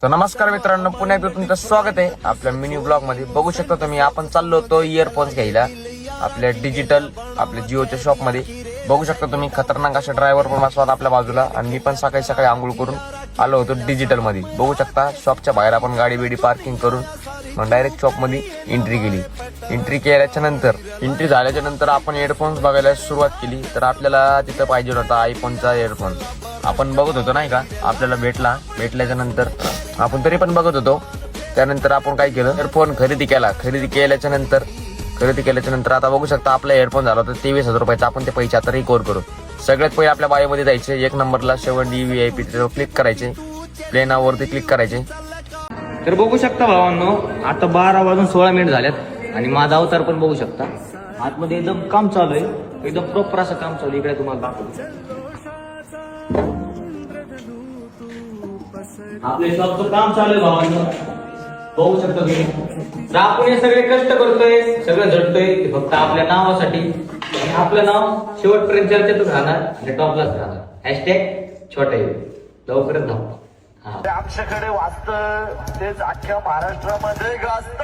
तर नमस्कार मित्रांनो, पुन्हा एकदा तुमचं स्वागत आहे आपल्या मिनी ब्लॉग मध्ये. बघू शकता तुम्ही, आपण चाललो होतो इयरफोन्स घ्यायला आपल्या डिजिटल आपल्या जिओच्या शॉप मध्ये. बघू शकता तुम्ही, खतरनाक असे ड्रायव्हर पण बसतात आपल्या बाजूला. आणि मी पण सकाळी सकाळी आंघोळ करून आलो होतो डिजिटल मध्ये. बघू शकता शॉपच्या बाहेर आपण गाडी बिडी पार्किंग करून मग डायरेक्ट शॉप मध्ये एंट्री केली. एंट्री झाल्याच्या नंतर आपण हेडफोन्स बघायला सुरुवात केली. तर आपल्याला तिथं पाहिजे होता आयफोनचा हेडफोन. आपण बघत होतो नाही का, आपल्याला भेटल्याच्या नंतर आपण तरी पण बघत होतो. त्यानंतर आपण काय केलं, हेडफोन खरेदी केल्याच्या नंतर आता बघू शकता आपला हेडफोन झाला होता 23,000 रुपयाचा. आपण ते पैसे आता रिकव्हर करू. सगळ्यात पहिले आपल्या बायोमध्ये जायचे, 1 नंबरला 7D VIP त्याच्यावर क्लिक करायचे, प्ले नाव वरती क्लिक करायचे. तर बघू शकता भावांनो, आता 12:16 झाल्यात आणि माझा अवतार पण बघू शकता. आतमध्ये एकदम काम चालू आहे, एकदम प्रॉपर असं काम चालू आहे. इकडे तुम्हाला दाखवतो आपले शॉपचं काम चालू आहे भावांनो, बघू शकता तुम्ही. तर आपण हे सगळे कष्ट करतोय, सगळं झटतोय फक्त आपल्या नावासाठी. आणि आपलं नाव शेवटपर्यंत चर्चेतच राहणार आणि टॉपलाच राहणार. हॅशटॅग छोटे लवकरच नाव. आमच्याकडे वाचत तेच अख्ख्या महाराष्ट्रामध्ये गाजत.